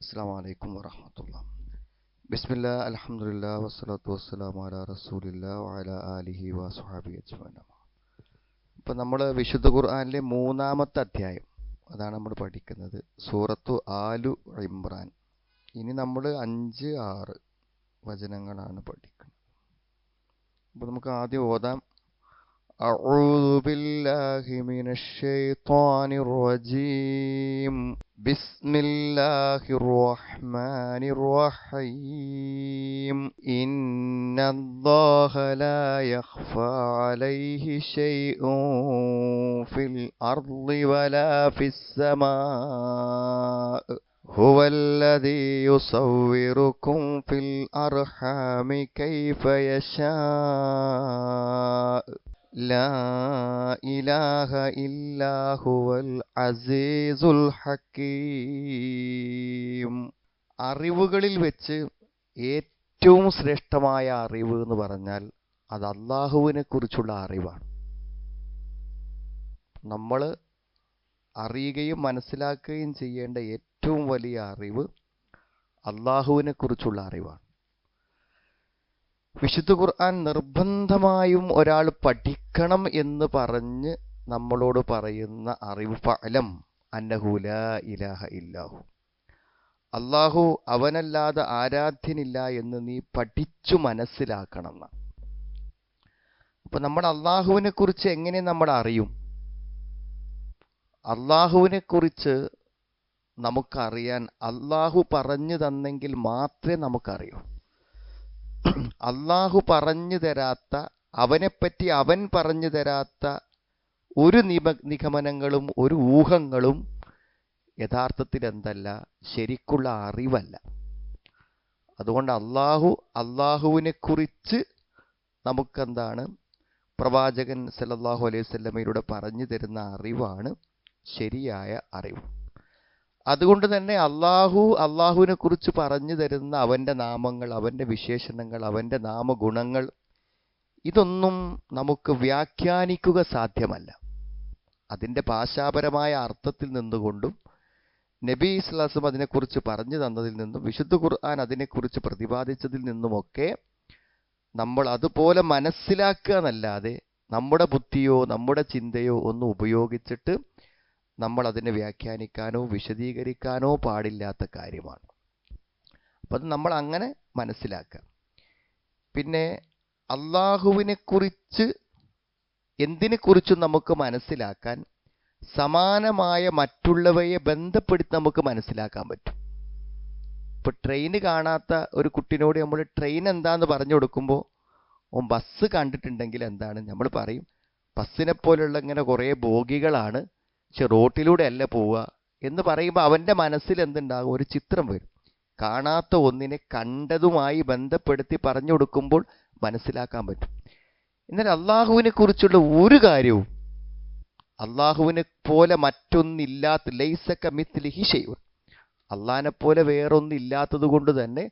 അസ്സലാമു അലൈക്കും വറഹ്മത്തുള്ളാഹി. ബിസ്മില്ലാ അൽഹംദുലില്ലാ വസ്സലാത്തു വസ്സലാമു അലാ റസൂലില്ലാ വഅലാ ആലിഹി വസ്വഹാബിഹി അജ്മഈൻ. ഇപ്പം നമ്മൾ വിശുദ്ധ ഖുർആനിലെ 3-ാമത്തെ അധ്യായം അതാണ് നമ്മൾ പഠിക്കുന്നത്, സൂറത്തു ആലു ഇമ്രാൻ. ഇനി നമ്മൾ 5, 6 വചനങ്ങളാണ് പഠിക്കുന്നത്. അപ്പോൾ നമുക്ക് ആദ്യം ഓതാം. أعوذ بالله من الشيطان الرجيم بسم الله الرحمن الرحيم إن الله لا يخفى عليه شيء في الأرض ولا في السماء هو الذي يصوركم في الأرحام كيف يشاء لا إله إلا هو العزيز الحكيم. അറിവുകളിൽ വെച്ച് ഏറ്റവും ശ്രേഷ്ഠമായ അറിവ് എന്ന് പറഞ്ഞാൽ അത് അള്ളാഹുവിനെ കുറിച്ചുള്ള അറിവാണ്. നമ്മൾ അറിയുകയും മനസ്സിലാക്കുകയും ചെയ്യേണ്ട ഏറ്റവും വലിയ അറിവ് അള്ളാഹുവിനെ കുറിച്ചുള്ള അറിവാണ്. വിശുദ്ധ ഖുർആൻ നിർബന്ധമായും ഒരാൾ പഠിക്കണം എന്ന് പറഞ്ഞ് നമ്മളോട് പറയുന്ന അറിവ് ഫഅലം അന്നഹു ലാ ഇലാഹ ഇല്ലാഹു, അള്ളാഹു അവനല്ലാതെ ആരാധ്യനില്ല എന്ന് നീ പഠിച്ചു മനസ്സിലാക്കണം എന്നാണ്. അപ്പൊ നമ്മൾ അള്ളാഹുവിനെ കുറിച്ച് എങ്ങനെ നമ്മൾ അറിയും? അള്ളാഹുവിനെ കുറിച്ച് നമുക്കറിയാൻ അള്ളാഹു പറഞ്ഞു തന്നെങ്കിൽ മാത്രമേ നമുക്കറിയൂ. അള്ളാഹു പറഞ്ഞു തരാത്ത, അവനെപ്പറ്റി അവൻ പറഞ്ഞു തരാത്ത ഒരു നിഗമനങ്ങളും ഒരു ഊഹങ്ങളും യഥാർത്ഥത്തിൽ എന്തല്ല, ശരിക്കുള്ള അറിവല്ല. അതുകൊണ്ട് അള്ളാഹുവിനെ കുറിച്ച് നമുക്കെന്താണ് പ്രവാചകൻ സല്ലല്ലാഹു അലൈഹി വസല്ലമയിലൂടെ പറഞ്ഞു തരുന്ന അറിവാണ് ശരിയായ അറിവ്. അതുകൊണ്ട് തന്നെ അള്ളാഹുവിനെ കുറിച്ച് പറഞ്ഞു തരുന്ന അവൻ്റെ നാമങ്ങൾ, അവൻ്റെ വിശേഷണങ്ങൾ, അവൻ്റെ നാമഗുണങ്ങൾ, ഇതൊന്നും നമുക്ക് വ്യാഖ്യാനിക്കുക സാധ്യമല്ല. അതിൻ്റെ ഭാഷാപരമായ അർത്ഥത്തിൽ നിന്നുകൊണ്ടും നബി സ്വല്ലല്ലാഹു അലൈഹി വസല്ലം അതിനെക്കുറിച്ച് പറഞ്ഞു തന്നതിൽ നിന്നും വിശുദ്ധ ഖുർആൻ അതിനെക്കുറിച്ച് പ്രതിപാദിച്ചതിൽ നിന്നുമൊക്കെ നമ്മൾ അതുപോലെ മനസ്സിലാക്കുക എന്നല്ലാതെ നമ്മുടെ ബുദ്ധിയോ നമ്മുടെ ചിന്തയോ ഒന്നും ഉപയോഗിച്ചിട്ട് നമ്മൾ അതിനെ വ്യാഖ്യാനിക്കാനോ വിശദീകരിക്കാനോ പാടില്ലാത്ത കാര്യമാണ്. അപ്പം അത് നമ്മൾ അങ്ങനെ മനസ്സിലാക്കുക. പിന്നെ അള്ളാഹുവിനെക്കുറിച്ച് എന്തിനെക്കുറിച്ചും നമുക്ക് മനസ്സിലാക്കാൻ സമാനമായ മറ്റുള്ളവയെ ബന്ധപ്പെടുത്തി നമുക്ക് മനസ്സിലാക്കാൻ പറ്റും. ഇപ്പോൾ ട്രെയിൻ കാണാത്ത ഒരു കുട്ടിനോട് നമ്മൾ ട്രെയിൻ എന്താന്ന് പറഞ്ഞു കൊടുക്കുമ്പോൾ ബസ് കണ്ടിട്ടുണ്ടെങ്കിൽ എന്താണ് നമ്മൾ പറയും, ബസ്സിനെ പോലുള്ള ഇങ്ങനെ കുറേ ബോഗികളാണ്, പക്ഷെ റോട്ടിലൂടെ അല്ല പോവുക എന്ന് പറയുമ്പോൾ അവൻ്റെ മനസ്സിൽ എന്തുണ്ടാകും, ഒരു ചിത്രം വരും. കാണാത്ത ഒന്നിനെ കണ്ടതുമായി ബന്ധപ്പെടുത്തി പറഞ്ഞു കൊടുക്കുമ്പോൾ മനസ്സിലാക്കാൻ പറ്റും. എന്നാൽ അള്ളാഹുവിനെ കുറിച്ചുള്ള ഒരു കാര്യവും അള്ളാഹുവിനെ പോലെ മറ്റൊന്നില്ലാത്ത, ലൈസ കമിത്ലിഹി ഷൈഉൻ, അള്ളാഹിനെ പോലെ വേറൊന്നില്ലാത്തത് കൊണ്ട് തന്നെ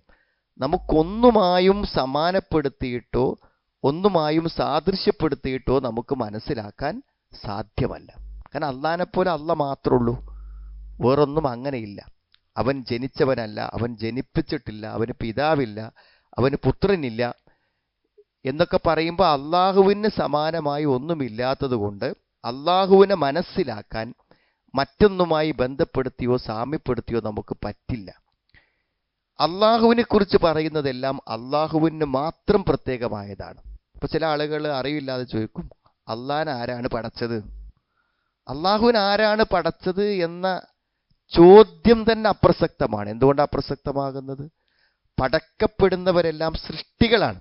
നമുക്കൊന്നുമായും സമാനപ്പെടുത്തിയിട്ടോ ഒന്നുമായും സാദൃശ്യപ്പെടുത്തിയിട്ടോ നമുക്ക് മനസ്സിലാക്കാൻ സാധ്യമല്ല. കാരണം അള്ളാഹിനെ പോലെ അള്ളാഹ് മാത്രമേ ഉള്ളൂ, വേറൊന്നും അങ്ങനെയില്ല. അവൻ ജനിച്ചവനല്ല, അവൻ ജനിപ്പിച്ചിട്ടില്ല, അവന് പിതാവില്ല, അവന് പുത്രനില്ല എന്നൊക്കെ പറയുമ്പോൾ അള്ളാഹുവിന് സമാനമായി ഒന്നുമില്ലാത്തത് കൊണ്ട് അള്ളാഹുവിനെ മനസ്സിലാക്കാൻ മറ്റൊന്നുമായി ബന്ധപ്പെടുത്തിയോ സാമ്യപ്പെടുത്തിയോ നമുക്ക് പറ്റില്ല. അള്ളാഹുവിനെ കുറിച്ച് പറയുന്നതെല്ലാം അള്ളാഹുവിന് മാത്രം പ്രത്യേകമായതാണ്. ഇപ്പൊ ചില ആളുകൾ അറിവില്ലാതെ ചോദിക്കും, അള്ളാഹിനെ ആരാണ് പടച്ചത്? അള്ളാഹുവിനെ ആരാണ് പടച്ചത് എന്ന ചോദ്യം തന്നെ അപ്രസക്തമാണ്. എന്തുകൊണ്ടാണ് അപ്രസക്തമാകുന്നത്? പടക്കപ്പെടുന്നവരെല്ലാം സൃഷ്ടികളാണ്.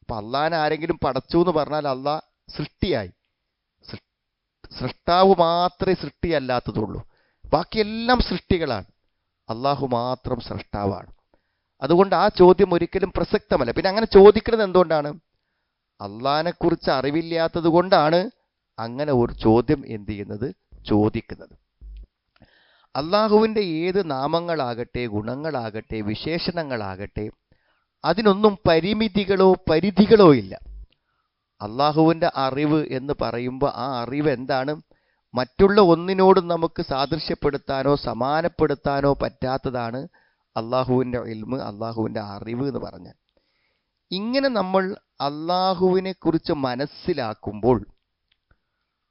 അപ്പൊ അള്ളാഹിനെ ആരെങ്കിലും പടച്ചു എന്ന് പറഞ്ഞാൽ അള്ളാഹ് സൃഷ്ടിയായി. സൃഷ്ടാവ് മാത്രമേ സൃഷ്ടിയല്ലാത്തതുള്ളൂ, ബാക്കിയെല്ലാം സൃഷ്ടികളാണ്. അള്ളാഹു മാത്രം സൃഷ്ടാവാണ്. അതുകൊണ്ട് ആ ചോദ്യം ഒരിക്കലും പ്രസക്തമല്ല. പിന്നെ അങ്ങനെ ചോദിക്കുന്നത് എന്തുകൊണ്ടാണ്? അള്ളാഹിനെ കുറിച്ച് അറിവില്ലാത്തത് കൊണ്ടാണ് അങ്ങനെ ഒരു ചോദ്യം എന്ത് ചെയ്യുന്നത്, ചോദിക്കുന്നത്. അള്ളാഹുവിൻ്റെ ഏത് നാമങ്ങളാകട്ടെ, ഗുണങ്ങളാകട്ടെ, വിശേഷണങ്ങളാകട്ടെ, അതിനൊന്നും പരിമിതികളോ പരിധികളോ ഇല്ല. അള്ളാഹുവിൻ്റെ അറിവ് എന്ന് പറയുമ്പോൾ ആ അറിവ് എന്താണ്? മറ്റുള്ള ഒന്നിനോടും നമുക്ക് സാദൃശ്യപ്പെടുത്താനോ സമാനപ്പെടുത്താനോ പറ്റാത്തതാണ് അള്ളാഹുവിൻ്റെ ഇൽമ്, അള്ളാഹുവിൻ്റെ അറിവ് എന്ന് പറഞ്ഞാൽ. ഇങ്ങനെ നമ്മൾ അള്ളാഹുവിനെ കുറിച്ച് മനസ്സിലാക്കുമ്പോൾ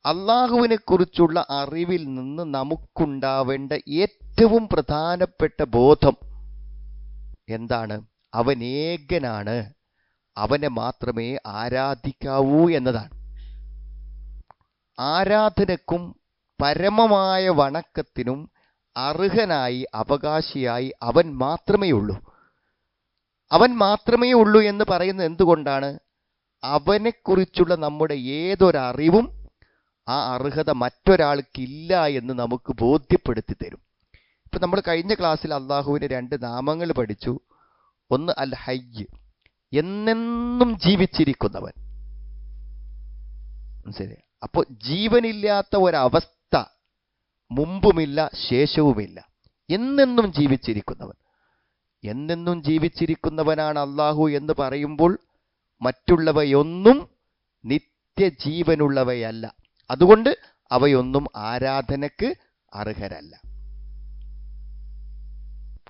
അള്ളാഹുവിനെ കുറിച്ചുള്ള അറിവിൽ നിന്ന് നമുക്കുണ്ടാവേണ്ട ഏറ്റവും പ്രധാനപ്പെട്ട ബോധം എന്താണ്? അവൻ ഏകനാണ്, അവനെ മാത്രമേ ആരാധിക്കാവൂ എന്നതാണ്. ആരാധനക്കും പരമമായ വണക്കത്തിനും അർഹനായി അവകാശിയായി അവൻ മാത്രമേ ഉള്ളൂ. അവൻ മാത്രമേ ഉള്ളൂ എന്ന് പറയുന്നത് എന്തുകൊണ്ടാണ്? അവനെക്കുറിച്ചുള്ള നമ്മുടെ ഏതൊരറിവും ആ അർഹത മറ്റൊരാൾക്കില്ല എന്ന് നമുക്ക് ബോധ്യപ്പെടുത്തി തരും. ഇപ്പം നമ്മൾ കഴിഞ്ഞ ക്ലാസ്സിൽ അള്ളാഹുവിന് 2 നാമങ്ങൾ പഠിച്ചു. ഒന്ന് അൽ ഹയ്യ്, എന്നെന്നും ജീവിച്ചിരിക്കുന്നവൻ. മനസ്സിലായി? അപ്പോൾ ജീവനില്ലാത്ത ഒരവസ്ഥ മുമ്പുമില്ല ശേഷവുമില്ല, എന്നെന്നും ജീവിച്ചിരിക്കുന്നവൻ. എന്നെന്നും ജീവിച്ചിരിക്കുന്നവനാണ് അള്ളാഹു എന്ന് പറയുമ്പോൾ മറ്റുള്ളവയൊന്നും നിത്യജീവനുള്ളവയല്ല. അതുകൊണ്ട് അവയൊന്നും ആരാധനക്ക് അർഹരല്ല.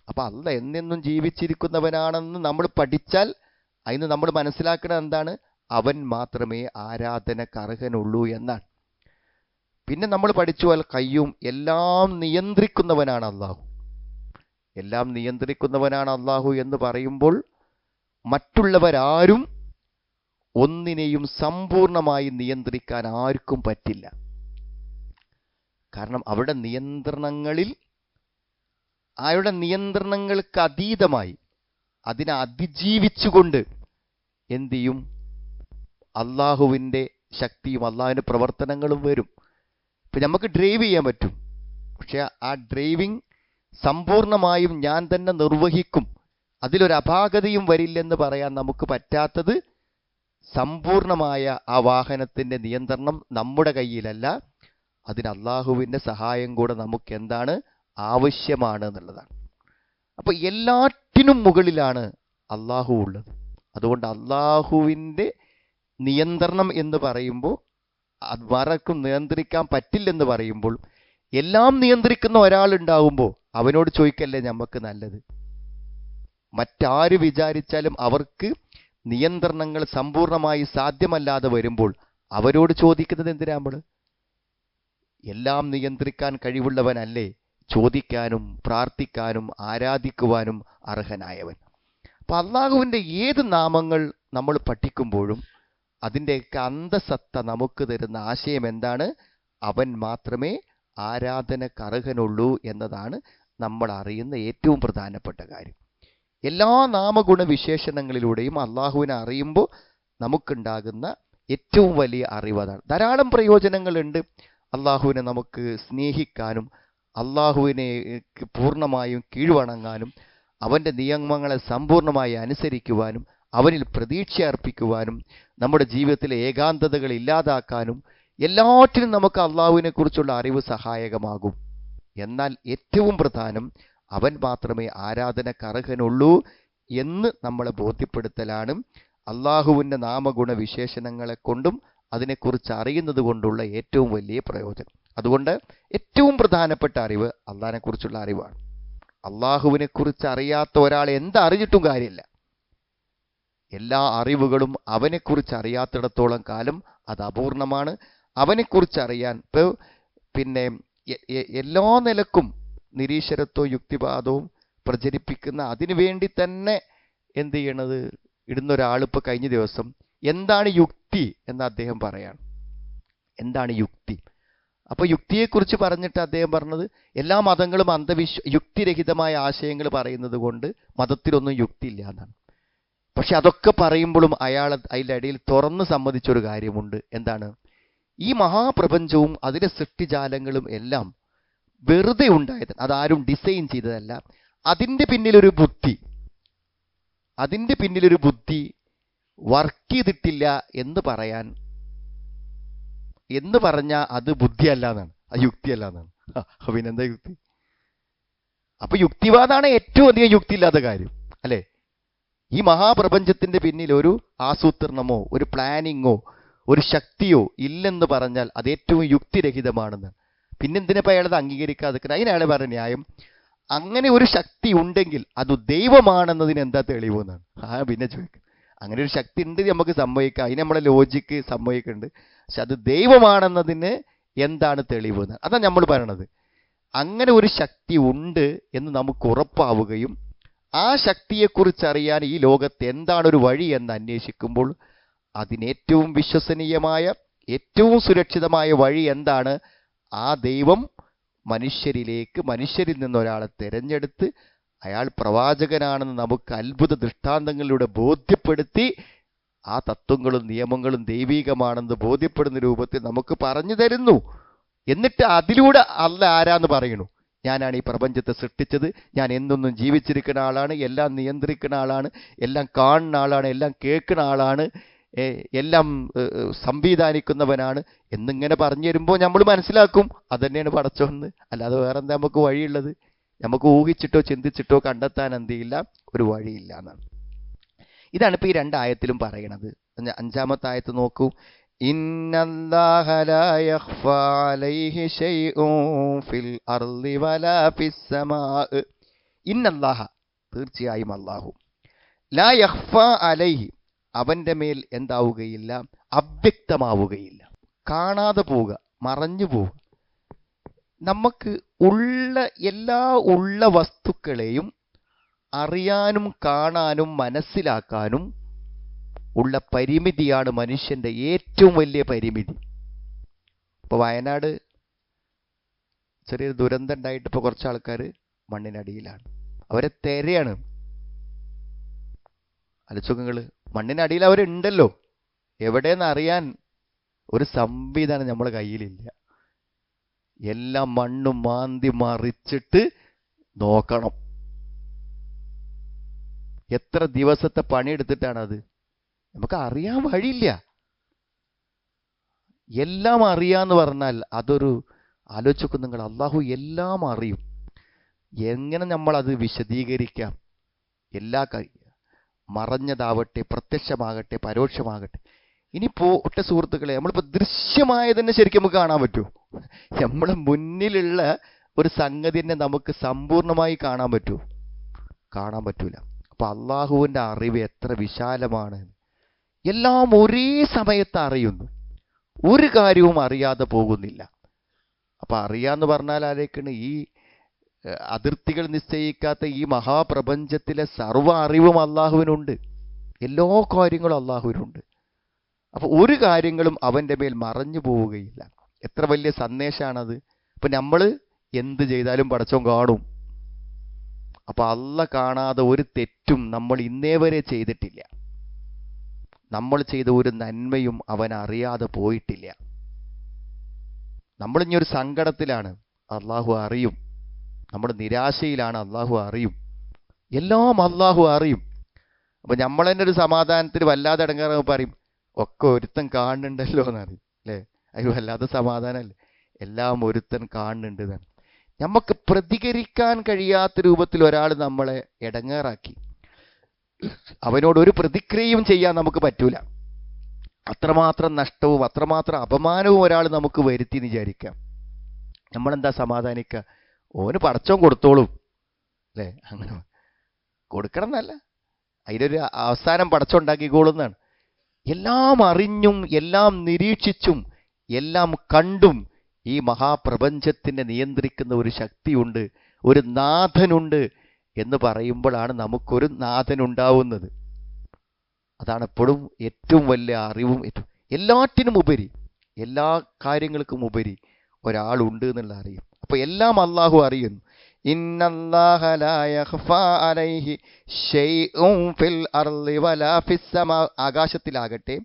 അപ്പൊ അല്ല എന്നെന്നും ജീവിച്ചിരിക്കുന്നവനാണെന്ന് നമ്മൾ പഠിച്ചാൽ അതിന് നമ്മൾ മനസ്സിലാക്കുന്നത് എന്താണ്? അവൻ മാത്രമേ ആരാധനക്ക് അർഹനുള്ളൂ എന്നാണ്. പിന്നെ നമ്മൾ പഠിച്ചു അൽ ഖയ്യൂം, എല്ലാം നിയന്ത്രിക്കുന്നവനാണ് അള്ളാഹു. എല്ലാം നിയന്ത്രിക്കുന്നവനാണ് അള്ളാഹു എന്ന് പറയുമ്പോൾ മറ്റുള്ളവരാരും ഒന്നിനെയും സമ്പൂർണമായി നിയന്ത്രിക്കാൻ ആർക്കും പറ്റില്ല. കാരണം അവരുടെ നിയന്ത്രണങ്ങൾക്ക് അതീതമായി അതിനെ അതിജീവിച്ചുകൊണ്ട് എന്ത് ചെയ്യും? അള്ളാഹുവിൻ്റെ ശക്തിയും അള്ളാഹുവിൻ്റെ പ്രവർത്തനങ്ങളും വരും. ഇപ്പം നമുക്ക് ഡ്രൈവ് ചെയ്യാൻ പറ്റും, പക്ഷെ ആ ഡ്രൈവിംഗ് സമ്പൂർണമായും ഞാൻ തന്നെ നിർവഹിക്കും, അതിലൊരു അപാകതയും വരില്ലെന്ന് പറയാൻ നമുക്ക് പറ്റാത്തത് സമ്പൂർണമായ ആ വാഹനത്തിൻ്റെ നിയന്ത്രണം നമ്മുടെ കയ്യിലല്ല. അതിന് അള്ളാഹുവിൻ്റെ സഹായം കൂടെ നമുക്ക് എന്താണ് ആവശ്യമാണ് എന്നുള്ളതാണ്. അപ്പോൾ എല്ലാറ്റിനും മുകളിലാണ് അള്ളാഹു ഉള്ളത്. അതുകൊണ്ട് അള്ളാഹുവിൻ്റെ നിയന്ത്രണം എന്ന് പറയുമ്പോൾ അത് ആർക്കും നിയന്ത്രിക്കാൻ പറ്റില്ലെന്ന് പറയുമ്പോൾ എല്ലാം നിയന്ത്രിക്കുന്ന ഒരാളുണ്ടാവുമ്പോൾ അവനോട് ചോദിക്കല്ലേ നമുക്ക് നല്ലത്. മറ്റാര് വിചാരിച്ചാലും അവർക്ക് നിയന്ത്രണങ്ങൾ സമ്പൂർണമായി സാധ്യമല്ലാതെ വരുമ്പോൾ അവരോട് ചോദിക്കുന്നത് എന്തിനാ? നമ്മൾ എല്ലാം നിയന്ത്രിക്കാൻ കഴിവുള്ളവനല്ലേ ചോദിക്കാനും പ്രാർത്ഥിക്കാനും ആരാധിക്കുവാനും അർഹനായവൻ. അപ്പം അള്ളാഹുവിൻ്റെ ഏത് നാമങ്ങൾ നമ്മൾ പഠിക്കുമ്പോഴും അതിൻ്റെയൊക്കെ അന്തസത്ത നമുക്ക് തരുന്ന ആശയം എന്താണ്? അവൻ മാത്രമേ ആരാധനക്ക് അർഹനുള്ളൂ എന്നതാണ് നമ്മൾ അറിയുന്ന ഏറ്റവും പ്രധാനപ്പെട്ട കാര്യം. എല്ലാ നാമഗുണവിശേഷണങ്ങളിലൂടെയും അള്ളാഹുവിനെ അറിയുമ്പോൾ നമുക്കുണ്ടാകുന്ന ഏറ്റവും വലിയ അറിവ് അതാണ്. ധാരാളം പ്രയോജനങ്ങളുണ്ട്. അള്ളാഹുവിനെ നമുക്ക് സ്നേഹിക്കാനും അള്ളാഹുവിനെ പൂർണ്ണമായും കീഴ്വണങ്ങാനും അവൻ്റെ നിയമങ്ങളെ സമ്പൂർണ്ണമായി അനുസരിക്കുവാനും അവനിൽ പ്രതീക്ഷ അർപ്പിക്കുവാനും നമ്മുടെ ജീവിതത്തിലെ ഏകാന്തതകൾ ഇല്ലാതാക്കാനും എല്ലാറ്റിനും നമുക്ക് അള്ളാഹുവിനെ കുറിച്ചുള്ള അറിവ് സഹായകമാകും. എന്നാൽ ഏറ്റവും പ്രധാനം അവൻ മാത്രമേ ആരാധനക്ക് അർഹനുള്ളൂ എന്ന് നമ്മളെ ബോധ്യപ്പെടുത്തലാണ് അള്ളാഹുവിൻ്റെ നാമഗുണ വിശേഷണങ്ങളെ കൊണ്ടും അതിനെക്കുറിച്ച് അറിയുന്നത് കൊണ്ടുള്ള ഏറ്റവും വലിയ പ്രയോജനം. അതുകൊണ്ട് ഏറ്റവും പ്രധാനപ്പെട്ട അറിവ് അള്ളാഹിനെക്കുറിച്ചുള്ള അറിവാണ്. അള്ളാഹുവിനെ കുറിച്ച് അറിയാത്ത ഒരാൾ എന്തറിഞ്ഞിട്ടും കാര്യമില്ല. എല്ലാ അറിവുകളും അവനെക്കുറിച്ച് അറിയാത്തിടത്തോളം കാലം അത് അപൂർണമാണ്. അവനെക്കുറിച്ച് അറിയാൻ പിന്നെ എല്ലാ നിലക്കും നിരീശ്വരത്വവും യുക്തിവാദവും പ്രചരിപ്പിക്കുന്ന അതിനു വേണ്ടി തന്നെ എന്ത് ചെയ്യണത് ഇടുന്ന ഒരാളിപ്പോൾ കഴിഞ്ഞ ദിവസം എന്താണ് യുക്തി എന്ന് അദ്ദേഹം പറയാണ്. എന്താണ് യുക്തി? അപ്പോൾ യുക്തിയെക്കുറിച്ച് പറഞ്ഞിട്ട് അദ്ദേഹം പറഞ്ഞത് എല്ലാ മതങ്ങളും യുക്തിരഹിതമായ ആശയങ്ങൾ പറയുന്നത് കൊണ്ട് മതത്തിലൊന്നും യുക്തിയില്ല എന്നാണ്. പക്ഷെ അതൊക്കെ പറയുമ്പോഴും അയാൾ അതിൻ്റെ ഇടയിൽ തുറന്ന് സമ്മതിച്ചൊരു കാര്യമുണ്ട്. എന്താണ്? ഈ മഹാപ്രപഞ്ചവും അതിലെ സൃഷ്ടിജാലങ്ങളും എല്ലാം വെറുതെ ഉണ്ടായത്, അതാരും ഡിസൈൻ ചെയ്തതല്ല. അതിൻ്റെ പിന്നിലൊരു ബുദ്ധി വർക്ക് ചെയ്തിട്ടില്ല എന്ന് പറഞ്ഞാൽ അത് ബുദ്ധിയല്ല എന്നാണ്, അത് യുക്തിയല്ല എന്നാണ്. പിന്നെന്താ യുക്തി? അപ്പൊ യുക്തിവാദമാണ് ഏറ്റവും അധികം യുക്തിയില്ലാത്ത കാര്യം അല്ലേ? ഈ മഹാപ്രപഞ്ചത്തിന്റെ പിന്നിൽ ഒരു ആസൂത്രണമോ ഒരു പ്ലാനിങ്ങോ ഒരു ശക്തിയോ ഇല്ലെന്ന് പറഞ്ഞാൽ അത് ഏറ്റവും യുക്തിരഹിതമാണെന്ന്. പിന്നെന്തിനിപ്പോൾ അയാളത് അംഗീകരിക്കാതിരിക്കുന്നത്? അതിനയാൾ പറഞ്ഞ ന്യായം, അങ്ങനെ ഒരു ശക്തി ഉണ്ടെങ്കിൽ അത് ദൈവമാണെന്നതിന് എന്താ തെളിവെന്നാണ്. പിന്നെ ചോദിക്കും, അങ്ങനെ ഒരു ശക്തി ഉണ്ട് നമുക്ക് സമ്മതിക്കാം, അതിന് നമ്മളെ ലോജിക്ക് സമ്മതിക്കുന്നുണ്ട്, പക്ഷെ അത് ദൈവമാണെന്നതിന് എന്താണ് തെളിവെന്ന്? അതാണ് നമ്മൾ പറയണത്. അങ്ങനെ ഒരു ശക്തി ഉണ്ട് എന്ന് നമുക്ക് ഉറപ്പാവുകയും ആ ശക്തിയെക്കുറിച്ച് അറിയാൻ ഈ ലോകത്ത് എന്താണ് ഒരു വഴി എന്ന് അന്വേഷിക്കുമ്പോൾ അതിനേറ്റവും വിശ്വസനീയമായ ഏറ്റവും സുരക്ഷിതമായ വഴി എന്താണ്? ആ ദൈവം മനുഷ്യരിൽ നിന്നൊരാളെ തിരഞ്ഞെടുത്ത് അയാൾ പ്രവാചകനാണെന്ന് നമുക്ക് അത്ഭുത ദൃഷ്ടാന്തങ്ങളിലൂടെ ബോധ്യപ്പെടുത്തി ആ തത്വങ്ങളും നിയമങ്ങളും ദൈവീകമാണെന്ന് ബോധ്യപ്പെടുന്ന രൂപത്തിൽ നമുക്ക് പറഞ്ഞു തരുന്നു. എന്നിട്ട് അതിലൂടെ അല്ല ആരാന്ന് പറയണു, ഞാനാണ് ഈ പ്രപഞ്ചത്തെ സൃഷ്ടിച്ചത്, ഞാൻ എന്നൊന്നും ജീവിച്ചിരിക്കുന്ന ആളാണ്, എല്ലാം നിയന്ത്രിക്കുന്ന ആളാണ്, എല്ലാം കാണുന്ന ആളാണ്, എല്ലാം കേൾക്കുന്ന ആളാണ്, എല്ലാം സംവിധാനിക്കുന്നവനാണ് എന്നിങ്ങനെ പറഞ്ഞു തരുമ്പോൾ നമ്മൾ മനസ്സിലാക്കും അതന്നെയാണ് പടച്ചോന്ന്. അല്ലാതെ വേറെന്താ നമുക്ക് വഴിയുള്ളത്? നമുക്ക് ഊഹിച്ചിട്ടോ ചിന്തിച്ചിട്ടോ കണ്ടെത്താൻ എന്തില്ല, ഒരു വഴിയില്ല എന്നാണ്. ഇതാണ് ഇപ്പൊ ഈ രണ്ടായത്തിലും പറയണത്. അഞ്ചാമത്തെ ആയത്ത് നോക്കൂ. ഇന്നല്ലാഹ ലാ യഖ്ഫാ അലൈഹി ശൈഉൻ ഫിൽ അർളി വലാ ഫിസ്സമാഅ്. ഇന്നല്ലാഹ, തീർച്ചയായും അല്ലാഹു, ലാ യഖ്ഫാ അലൈഹി, അവന്റെ മേൽ എന്താവുകയില്ല, അവ്യക്തമാവുകയില്ല, കാണാതെ പോവുക, മറഞ്ഞു പോവുക. നമുക്ക് എല്ലാ വസ്തുക്കളെയും അറിയാനും കാണാനും മനസ്സിലാക്കാനും ഉള്ള പരിമിതിയാണ് മനുഷ്യന്റെ ഏറ്റവും വലിയ പരിമിതി. ഇപ്പൊ വയനാട് ചെറിയൊരു ദുരന്തം ഉണ്ടായിട്ട് ഇപ്പൊ കുറച്ച് ആൾക്കാർ മണ്ണിനടിയിലാണ്, അവരെ തെരയാണ്. അലച്ചുഖങ്ങള് മണ്ണിനടിയിൽ അവരുണ്ടല്ലോ, എവിടെയെന്ന് അറിയാൻ ഒരു സംവിധാനം നമ്മുടെ കയ്യിലില്ല. എല്ലാം മണ്ണും മാന്തി മറിച്ചിട്ട് നോക്കണം. എത്ര ദിവസത്തെ പണിയെടുത്തിട്ടാണത്? നമുക്ക് അറിയാൻ വഴിയില്ല. എല്ലാം അറിയാന്ന് പറഞ്ഞാൽ അതൊരു ആലോചിക്കും നിങ്ങൾ. അള്ളാഹു എല്ലാം അറിയും. എങ്ങനെ നമ്മൾ അത് വിശദീകരിക്കാം? എല്ലാ മറഞ്ഞതാവട്ടെ, പ്രത്യക്ഷമാകട്ടെ, പരോക്ഷമാകട്ടെ. ഇനിയിപ്പോ ഒറ്റ സുഹൃത്തുക്കളെ, നമ്മളിപ്പോ ദൃശ്യമായതന്നെ ശരിക്കും നമുക്ക് കാണാൻ പറ്റുമോ? നമ്മളെ മുന്നിലുള്ള ഒരു സംഗതി തന്നെ നമുക്ക് സമ്പൂർണമായി കാണാൻ പറ്റുമോ? കാണാൻ പറ്റൂല. അപ്പൊ അള്ളാഹുവിന്റെ അറിവ് എത്ര വിശാലമാണ്. എല്ലാം ഒരേ സമയത്ത് അറിയുന്നു, ഒരു കാര്യവും അറിയാതെ പോകുന്നില്ല. അപ്പൊ അറിയാന്ന് പറഞ്ഞാൽ ആരേക്കാണ്? ഈ അതിർത്തികൾ നിശ്ചയിക്കാത്ത ഈ മഹാപ്രപഞ്ചത്തിലെ സർവ്വ അറിവും അള്ളാഹുവിനുണ്ട്. എല്ലാ കാര്യങ്ങളും അള്ളാഹുവിനുണ്ട്. അപ്പൊ ഒരു കാര്യങ്ങളും അവന്റെ മേൽ മറഞ്ഞു പോവുകയില്ല. എത്ര വലിയ സന്ദേശമാണത്! ഇപ്പൊ നമ്മൾ എന്ത് ചെയ്താലും പടച്ചോൻ കാണും. അപ്പൊ അള്ളാഹ് കാണാതെ ഒരു തെറ്റും നമ്മൾ ഇന്നേ വരെ ചെയ്തിട്ടില്ല. നമ്മൾ ചെയ്ത ഒരു നന്മയും അവൻ അറിയാതെ പോയിട്ടില്ല. നമ്മളിനി ഒരു സങ്കടത്തിലാണ്, അള്ളാഹു അറിയും. നമ്മൾ നിരാശയിലാണ്, അള്ളാഹു അറിയും. എല്ലാം അള്ളാഹു അറിയും. അപ്പൊ നമ്മൾ തന്നെ ഒരു സമാധാനത്തിന് വല്ലാതെ ഇടങ്ങാറ് പറയും, ഒക്കെ ഒരുത്തൻ കാണുന്നുണ്ടല്ലോ എന്നറിയും അല്ലേ? അതിന് വല്ലാതെ സമാധാനമല്ലേ? എല്ലാം ഒരുത്തൻ കാണുന്നുണ്ട് എന്നാണ്. നമുക്ക് പ്രതികരിക്കാൻ കഴിയാത്ത രൂപത്തിൽ ഒരാൾ നമ്മളെ ഇടങ്ങേറാക്കി, അവനോട് ഒരു പ്രതിക്രിയയും ചെയ്യാൻ നമുക്ക് പറ്റൂല. അത്രമാത്രം നഷ്ടവും അത്രമാത്രം അപമാനവും ഒരാൾ നമുക്ക് വരുത്തി എന്ന് വിചാരിക്കാം. നമ്മളെന്താ സമാധാനിക്കുക? ഓന് പടച്ചോൻ കൊടുത്തോളും അല്ലേ? അങ്ങനെ കൊടുക്കണം എന്നല്ല, അതിനൊരു അവസാനം പടച്ചോണ്ടാക്കിക്കോളും എന്നാണ്. എല്ലാം അറിഞ്ഞും എല്ലാം നിരീക്ഷിച്ചും എല്ലാം കണ്ടും ഈ മഹാപ്രപഞ്ചത്തിനെ നിയന്ത്രിക്കുന്ന ഒരു ശക്തിയുണ്ട്, ഒരു നാഥനുണ്ട് എന്ന് പറയുമ്പോഴാണ് നമുക്കൊരു നാഥനുണ്ടാവുന്നത്. അതാണ് എപ്പോഴും ഏറ്റവും വലിയ അറിവും. എല്ലാറ്റിനും ഉപരി, എല്ലാ കാര്യങ്ങൾക്കും ഉപരി ഒരാളുണ്ട് എന്നുള്ള അറിയും. അപ്പൊ എല്ലാം അള്ളാഹു അറിയുന്നു. ഇന്നല്ലാഹ ലാ യഖ്ഫാ അലൈഹി ശൈഉൻ ഫിൽ അർളി വലാ ഫിസ്സമാ. ആകാശത്തിലാകട്ടെ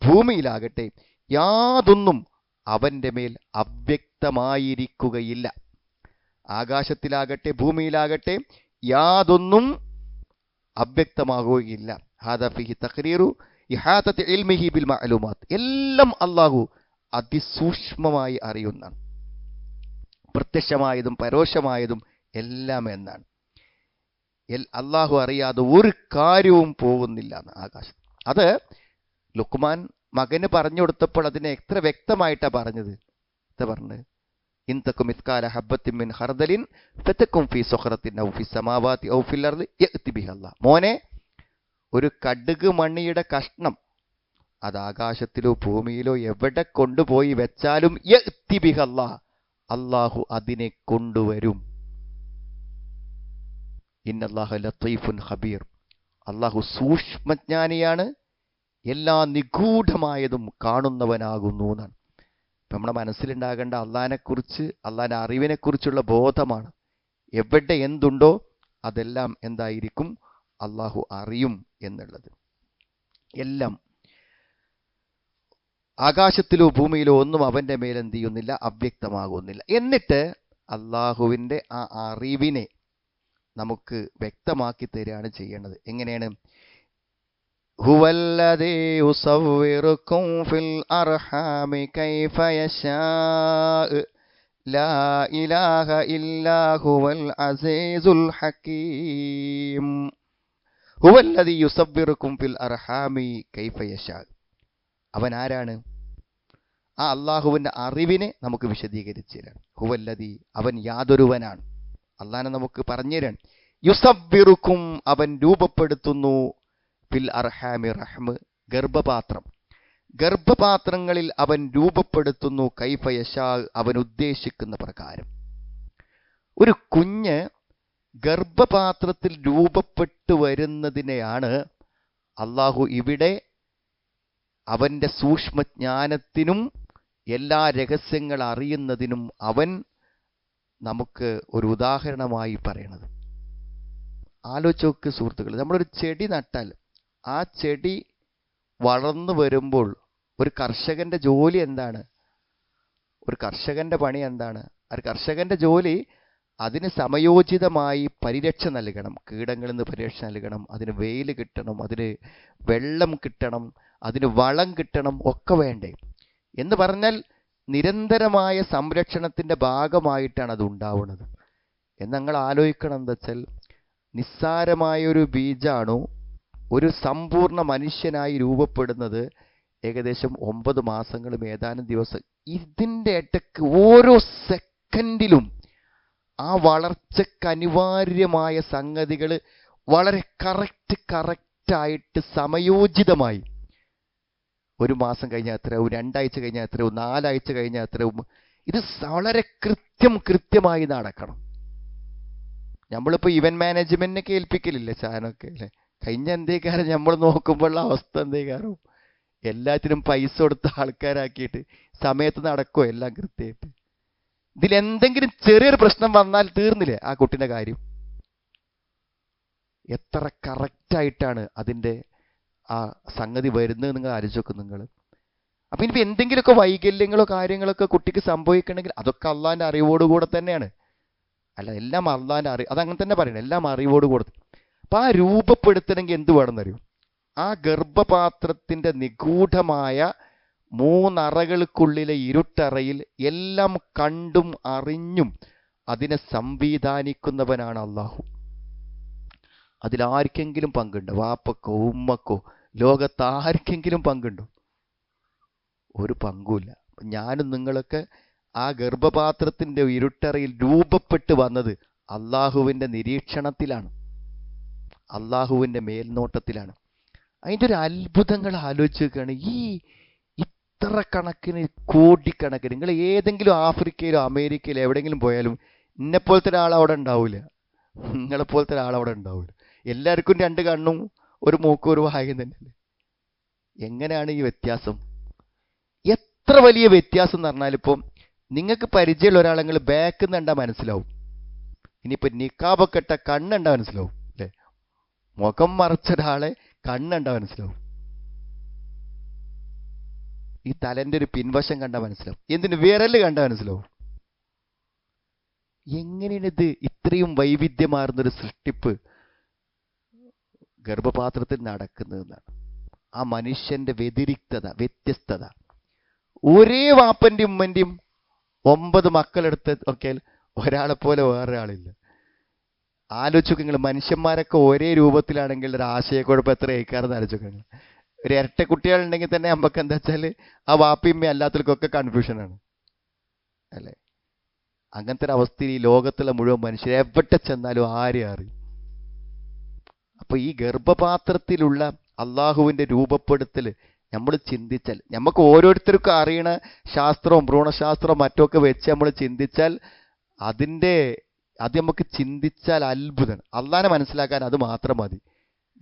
ഭൂമിയിലാകട്ടെ യാതൊന്നും അവന്റെ മേൽ അവ്യക്തമായിരിക്കുകയില്ല. ആകാശത്തിലാകട്ടെ ഭൂമിയിലാകട്ടെ യാതൊന്നും അവ്യക്തമാകുകയില്ല. ഹാദാ ഫീഹി തഖ്രീറു ഇഹാതത്തി ഇൽമിഹി ബിൽ മഅലൂമാത്ത്. എല്ലാം അല്ലാഹു അതിസൂക്ഷ്മമായി അറിയുന്നതാണ്. പ്രത്യക്ഷമായതും പരോക്ഷമായതും എല്ലാം എന്നാണ്. അല്ലാഹു അറിയാതെ ഒരു കാര്യവും പോകുന്നില്ല എന്ന് ആകാശം. അത് ലുക്മാൻ മകന് പറഞ്ഞു കൊടുത്തപ്പോൾ അതിനെ എത്ര വ്യക്തമായിട്ടാണ് പറഞ്ഞത്. എന്താ പറഞ്ഞത്? ഇൻ തകും മിസ്കാല ഹബ്ബത്തിൻ മിൻ ഖർദലിൻ ഫതകും ഫീ സുഖറത്തിൻ ഔ ഫീ സമാവാതി ഔ ഫിൽ അർദി യഅതി ബിഹല്ലാഹ്. മോനെ, ഒരു കടുക് മണിയുടെ കഷ്ണം അത് ആകാശത്തിലോ ഭൂമിയിലോ എവിടെ കൊണ്ടുപോയി വെച്ചാലും യഅതി ബിഹല്ലാഹ്, അല്ലാഹു അതിനെ കൊണ്ടുവരും. ഇന്നല്ലാഹ ലത്തീഫുൻ ഖബീർ, അല്ലാഹു സൂക്ഷ്മജ്ഞാനിയാണ്, എല്ലാ നിഗൂഢമായതും കാണുന്നവനാകുന്നു എന്നാണ്. ഇപ്പം നമ്മുടെ മനസ്സിലുണ്ടാകേണ്ട അള്ളാഹിനെക്കുറിച്ച്, അള്ളാഹിൻ്റെ അറിവിനെക്കുറിച്ചുള്ള ബോധമാണ്. എവിടെ എന്തുണ്ടോ അതെല്ലാം എന്തായിരിക്കും, അള്ളാഹു അറിയും എന്നുള്ളത്. എല്ലാം ആകാശത്തിലോ ഭൂമിയിലോ ഒന്നും അവൻ്റെ മേലെന്ത് ചെയ്യുന്നില്ല, അവ്യക്തമാകുന്നില്ല. എന്നിട്ട് അള്ളാഹുവിൻ്റെ ആ അറിവിനെ നമുക്ക് വ്യക്തമാക്കി തരികയാണ് ചെയ്യേണ്ടത്. എങ്ങനെയാണ്? ഹുവല്ലദീ യുസവ്വിറുക്കും ഫിൽ അർഹാമി കൈഫ യശാഉ ലാ ഇലാഹ ഇല്ലാ ഹുവൽ അസീസുൽ ഹകീം. ഹുവല്ലദീ യുസവ്വിറുക്കും ഫിൽ അർഹാമി കൈഫ യശാഉ. അവൻ ആരാണ്? ആ അള്ളാഹുവിൻ്റെ അറിവിനെ നമുക്ക് വിശദീകരിച്ചു തരാണ്. ഹുവല്ലദീ, അവൻ യാതൊരുവനാണ്. അള്ളാഹിനെ നമുക്ക് പറഞ്ഞു തരാണ്. യുസവ്വിറുക്കും, അവൻ രൂപപ്പെടുത്തുന്നു. ഫിൽ അർഹാമി, റഹ്മ് ഗർഭപാത്രം, ഗർഭപാത്രങ്ങളിൽ അവൻ രൂപപ്പെടുത്തുന്നു. കൈഫ യശാ, അവൻ ഉദ്ദേശിക്കുന്ന പ്രകാരം. ഒരു കുഞ്ഞ് ഗർഭപാത്രത്തിൽ രൂപപ്പെട്ടു വരുന്നതിനെയാണ് അള്ളാഹു ഇവിടെ അവൻ്റെ സൂക്ഷ്മജ്ഞാനത്തിനും എല്ലാ രഹസ്യങ്ങൾ അറിയുന്നതിനും അവൻ നമുക്ക് ഒരു ഉദാഹരണമായി പറയണത്. ആലോചിച്ച് സുഹൃത്തുക്കൾ, നമ്മളൊരു ചെടി നട്ടാൽ ആ ചെടി വളർന്നു വരുമ്പോൾ ഒരു കർഷകന്റെ ജോലി എന്താണ്? ഒരു കർഷകന്റെ പണി എന്താണ്? ഒരു കർഷകന്റെ ജോലി അതിന് സമയോചിതമായി പരിരക്ഷ നൽകണം. കീടങ്ങളിൽ നിന്ന് പരിരക്ഷ നൽകണം, അതിന് വെയിൽ കിട്ടണം, അതിന് വെള്ളം കിട്ടണം, അതിന് വളം കിട്ടണം, ഒക്കെ വേണ്ടേ? എന്ന് പറഞ്ഞാൽ നിരന്തരമായ സംരക്ഷണത്തിൻ്റെ ഭാഗമായിട്ടാണ് അത് ഉണ്ടാവുന്നത്. എന്ന് ഞങ്ങൾ ആലോചിക്കണം. എന്താ വെച്ചാൽ, നിസ്സാരമായൊരു ബീജാണു ഒരു സമ്പൂർണ്ണ മനുഷ്യനായി രൂപപ്പെടുന്നത് ഏകദേശം 9 മാസങ്ങളും ഏതാനും ദിവസം. ഇതിൻ്റെ ഇടയ്ക്ക് ഓരോ സെക്കൻഡിലും ആ വളർച്ചയ്ക്ക് അനിവാര്യമായ സംഗതികൾ വളരെ കറക്റ്റായിട്ട് സമയോചിതമായി, 1 മാസം കഴിഞ്ഞാൽ എത്രയാവും, 2 ആഴ്ച കഴിഞ്ഞാൽ എത്രയാവും, 4 ആഴ്ച കഴിഞ്ഞാൽ എത്രയാവും, ഇത് വളരെ കൃത്യമായി നടക്കണം. നമ്മളിപ്പോൾ ഇവന്റ് മാനേജ്മെന്റിനൊക്കെ ഏൽപ്പിക്കലില്ലേ സാധനമൊക്കെ അല്ലേ? കഴിഞ്ഞ എന്തേക്കാരം നമ്മൾ നോക്കുമ്പോഴുള്ള അവസ്ഥ എന്തേക്കാരും, എല്ലാത്തിനും പൈസ കൊടുത്ത ആൾക്കാരാക്കിയിട്ട് സമയത്ത് നടക്കുമോ എല്ലാം കൃത്യമായിട്ട്? ഇതിലെന്തെങ്കിലും ചെറിയൊരു പ്രശ്നം വന്നാൽ തീർന്നില്ലേ ആ കുട്ടിൻ്റെ കാര്യം? എത്ര കറക്റ്റായിട്ടാണ് അതിൻ്റെ ആ സംഗതി വരുന്നത് നിങ്ങൾ ആലോചിക്കും നിങ്ങൾ. അപ്പം ഇനിയിപ്പോൾ എന്തെങ്കിലുമൊക്കെ വൈകല്യങ്ങളോ കാര്യങ്ങളൊക്കെ കുട്ടിക്ക് സംഭവിക്കണമെങ്കിൽ അതൊക്കെ അള്ളാഹിൻ്റെ അറിവോടുകൂടെ തന്നെയാണ്. അല്ല, എല്ലാം അള്ളാഹിൻ്റെ അതങ്ങനെ തന്നെ പറയണം, എല്ലാം അറിവോടുകൂടെ. അപ്പം ആ രൂപപ്പെടുത്തണമെങ്കിൽ എന്ത് വേണമെന്നറിയും? ആ ഗർഭപാത്രത്തിൻ്റെ നിഗൂഢമായ 3 അറകൾക്കുള്ളിലെ ഇരുട്ടറയിൽ എല്ലാം കണ്ടും അറിഞ്ഞും അതിനെ സംവിധാനിക്കുന്നവനാണ് അള്ളാഹു. അതിലാർക്കെങ്കിലും പങ്കുണ്ടോ? വാപ്പക്കോ ഉമ്മക്കോ ലോകത്ത് ആർക്കെങ്കിലും പങ്കുണ്ടോ? ഒരു പങ്കുമില്ല. ഞാനും നിങ്ങളൊക്കെ ആ ഗർഭപാത്രത്തിൻ്റെ ഇരുട്ടറയിൽ രൂപപ്പെട്ട് വന്നത് അള്ളാഹുവിൻ്റെ നിരീക്ഷണത്തിലാണ്, അള്ളാഹുവിൻ്റെ മേൽനോട്ടത്തിലാണ്. അതിൻ്റെ ഒരു അത്ഭുതങ്ങൾ ആലോചിച്ച് നോക്കുകയാണ്. ഈ ഇത്ര കണക്കിന് കോടിക്കണക്കിന്, നിങ്ങൾ ഏതെങ്കിലും ആഫ്രിക്കയിലോ അമേരിക്കയിലോ എവിടെയെങ്കിലും പോയാലും എന്നെപ്പോലത്തെ ഒരാൾ അവിടെ ഉണ്ടാവില്ല, നിങ്ങളെപ്പോലത്തെ ഒരാൾ അവിടെ ഉണ്ടാവില്ല. എല്ലാവർക്കും 2 കണ്ണും ഒരു മൂക്കും ഒരു വായും തന്നെയല്ലേ. എങ്ങനെയാണ് ഈ വ്യത്യാസം? എത്ര വലിയ വ്യത്യാസം എന്ന് പറഞ്ഞാൽ, ഇപ്പം നിങ്ങൾക്ക് പരിചയമുള്ള ഒരാളെ നിങ്ങൾ ബാക്കിൽ നിന്ന് കണ്ടാൽ മനസ്സിലാവും. ഇനിയിപ്പോൾ നിക്കാബൊക്കെ ഇട്ട കണ്ണുണ്ടാ മനസ്സിലാവും അല്ലേ? മുഖം മറച്ച ഒരാളെ കണ്ണുണ്ടാ മനസ്സിലാവും. ഈ തലൻ്റെ ഒരു പിൻവശം കണ്ടാൽ മനസ്സിലാവും. എന്തിന് വിരൽ കണ്ടാൽ മനസ്സിലാവും. എങ്ങനെയാണ് ഇത് ഇത്രയും വൈവിധ്യമാർന്നൊരു സൃഷ്ടിപ്പ് ഗർഭപാത്രത്തിൽ നടക്കുന്നതെന്നാണ്. ആ മനുഷ്യന്റെ വ്യതിരിക്തത, വ്യത്യസ്തത. ഒരേ വാപ്പൻ്റെയും ഉമ്മൻ്റെയും 9 മക്കളെടുത്ത് ഒക്കെ ഒരാളെപ്പോലെ വേറൊരാളില്ല. ആലോചിക്കുക നിങ്ങൾ, മനുഷ്യന്മാരൊക്കെ ഒരേ രൂപത്തിലാണെങ്കിൽ ഒരു ആശയക്കുഴപ്പം എത്ര ഏക്കാരെന്ന് ആലോചിക്കുക. ഒരു ഇരട്ട കുട്ടികളുണ്ടെങ്കിൽ തന്നെ നമുക്ക് എന്താ വെച്ചാൽ ആ വാപ്പിയമ്മ അല്ലാത്തവർക്കൊക്കെ കൺഫ്യൂഷനാണ് അല്ലേ? അങ്ങനത്തെ ഒരു അവസ്ഥയിൽ ഈ ലോകത്തുള്ള മുഴുവൻ മനുഷ്യർ എവിടെ ചെന്നാലും ആരെ അറിയും. അപ്പൊ ഈ ഗർഭപാത്രത്തിലുള്ള അള്ളാഹുവിന്റെ രൂപപ്പെടുത്തൽ നമ്മൾ ചിന്തിച്ചാൽ, നമുക്ക് ഓരോരുത്തർക്കും അറിയണ ശാസ്ത്രവും ഭ്രൂണശാസ്ത്രവും മറ്റൊക്കെ വെച്ച് നമ്മൾ ചിന്തിച്ചാൽ അത് നമുക്ക് ചിന്തിച്ചാൽ അത്ഭുതമാണ്. അള്ളാനെ മനസ്സിലാക്കാൻ അത് മാത്രം മതി.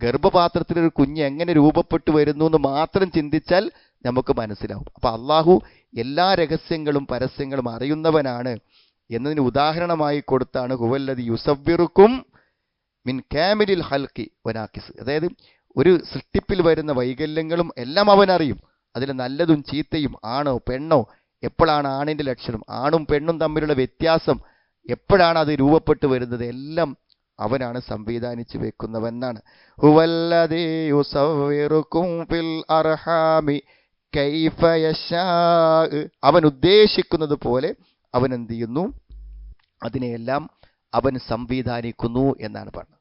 ഗർഭപാത്രത്തിലൊരു കുഞ്ഞ് എങ്ങനെ രൂപപ്പെട്ടു വരുന്നു എന്ന് മാത്രം ചിന്തിച്ചാൽ നമുക്ക് മനസ്സിലാവും. അപ്പൊ അള്ളാഹു എല്ലാ രഹസ്യങ്ങളും പരസ്യങ്ങളും അറിയുന്നവനാണ് എന്നതിന് ഉദാഹരണമായി കൊടുത്താണ് ഹുവല്ലദി യുസവ്വിറുക്കും മിൻ കാമിലിൽ ഹൽഖി വനാക്കിസ്. അതായത് ഒരു സൃഷ്ടിപ്പിൽ വരുന്ന വൈകല്യങ്ങളും എല്ലാം അവൻ അറിയും. അതിൽ നല്ലതും ചീത്തയും, ആണോ പെണ്ണോ, എപ്പോഴാണ് ആണിന്റെ ലക്ഷണം, ആണും പെണ്ണും തമ്മിലുള്ള വ്യത്യാസം, എപ്പോഴാണ് അത് രൂപപ്പെട്ടു വരുന്നത്, എല്ലാം അവനാണ് സംവിധാനിച്ചു വെക്കുന്നവനാണ്. ഹുവല്ലദീ യുസവ്വിറുക്കും ഫിൽ അർഹാമി കൈഫ യശാ. അവൻ ഉദ്ദേശിക്കുന്നത് പോലെ അവൻ എന്ത് ചെയ്യുന്നു, അതിനെയെല്ലാം അവൻ സംവിധാനിക്കുന്നു എന്നാണ് പറഞ്ഞത്.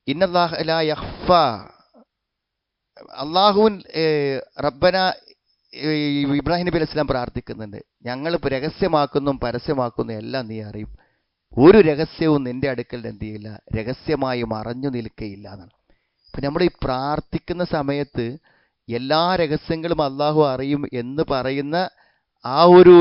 ഇന്നല്ലാഹ ലാ യഖ്ഫ. അള്ളാഹുവിൻ റബ്ബന ഇബ്രാഹിം നബി അലൈഹി സ്വലാം പ്രാർത്ഥിക്കുന്നുണ്ട്, ഞങ്ങൾ രഹസ്യമാക്കുന്നു പരസ്യമാക്കുന്നു എല്ലാം നീ അറിയും. ഒരു രഹസ്യവും നിന്റെ അടുക്കൽ എന്ത് ചെയ്യില്ല, രഹസ്യമായി മറഞ്ഞു നിൽക്കയില്ല എന്നാണ്. ഇപ്പം നമ്മൾ ഈ പ്രാർത്ഥിക്കുന്ന സമയത്ത് എല്ലാ രഹസ്യങ്ങളും അള്ളാഹു അറിയും എന്ന് പറയുന്ന ആ ഒരു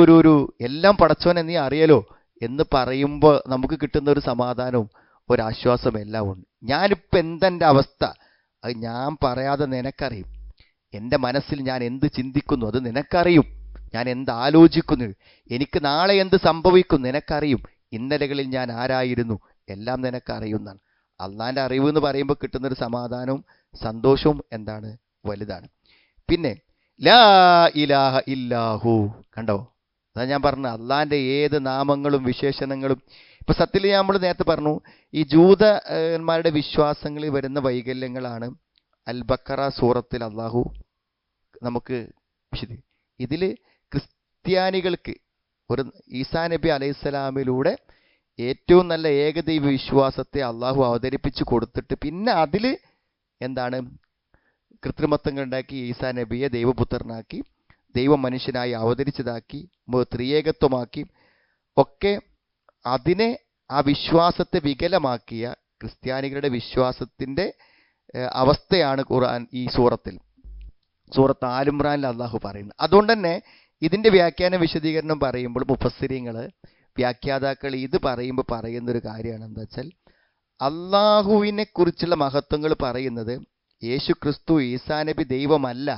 എല്ലാം പടച്ചോനെ നീ അറിയലോ എന്ന് പറയുമ്പോൾ നമുക്ക് കിട്ടുന്ന ഒരു സമാധാനവും ഒരാശ്വാസവും എല്ലാം ഉണ്ട്. ഞാനിപ്പോൾ എന്തെൻ്റെ അവസ്ഥ അത് ഞാൻ പറയാതെ നിനക്കറിയും. എൻ്റെ മനസ്സിൽ ഞാൻ എന്ത് ചിന്തിക്കുന്നു അത് നിനക്കറിയും. ഞാൻ എന്ത് ആലോചിക്കുന്നു, എനിക്ക് നാളെ എന്ത് സംഭവിക്കും നിനക്കറിയും. ഇന്നലകളിൽ ഞാൻ ആരായിരുന്നു എല്ലാം നിനക്കറിയുന്നതാണ്. അള്ളാൻ്റെ അറിവ് എന്ന് പറയുമ്പോൾ കിട്ടുന്നൊരു സമാധാനവും സന്തോഷവും എന്താണ്, വലുതാണ്. പിന്നെ ലാ ഇലാഹ ഇല്ലാഹു, കണ്ടോ, അതാ ഞാൻ പറഞ്ഞ അള്ളാൻ്റെ ഏത് നാമങ്ങളും വിശേഷണങ്ങളും. ഇപ്പൊ സത്യത്തിൽ നമ്മൾ നേരത്തെ പറഞ്ഞു, ഈ ജൂതന്മാരുടെ വിശ്വാസങ്ങളിൽ വരുന്ന വൈകല്യങ്ങളാണ് അൽ ബക്കറ സൂറത്തിൽ അള്ളാഹു നമുക്ക് ഇതിൽ ക്രിസ്ത്യാനികൾക്ക് ഒരു ഈസാ നബി അലൈഹിസ്സലാമിലൂടെ ഏറ്റവും നല്ല ഏകദൈവ വിശ്വാസത്തെ അള്ളാഹു അവതരിപ്പിച്ചു കൊടുത്തിട്ട് പിന്നെ അതിൽ എന്താണ് കൃത്രിമത്വങ്ങൾ ഉണ്ടാക്കി ഈസാ നബിയെ ദൈവപുത്രനാക്കി ദൈവ മനുഷ്യനായി അവതരിച്ചതാക്കി ത്രിയേകത്വമാക്കി ഒക്കെ അതിനെ ആ വിശ്വാസത്തെ വികലമാക്കിയ ക്രിസ്ത്യാനികളുടെ വിശ്വാസത്തിൻ്റെ അവസ്ഥയാണ് ഖുർആൻ ഈ സൂറത്ത് ആൽ ഇംറാനിൽ അള്ളാഹു പറയുന്നത്. അതുകൊണ്ട് തന്നെ ഇതിൻ്റെ വ്യാഖ്യാന വിശദീകരണം പറയുമ്പോൾ മുഫസ്സിരീങ്ങൾ വ്യാഖ്യാതാക്കൾ ഇത് പറയുമ്പോൾ പറയുന്നൊരു കാര്യമാണ് എന്താ വെച്ചാൽ, അള്ളാഹുവിനെ കുറിച്ചുള്ള മഹത്വങ്ങൾ പറയുന്നത് യേശു ക്രിസ്തു ഈസാ നബി ദൈവമല്ല,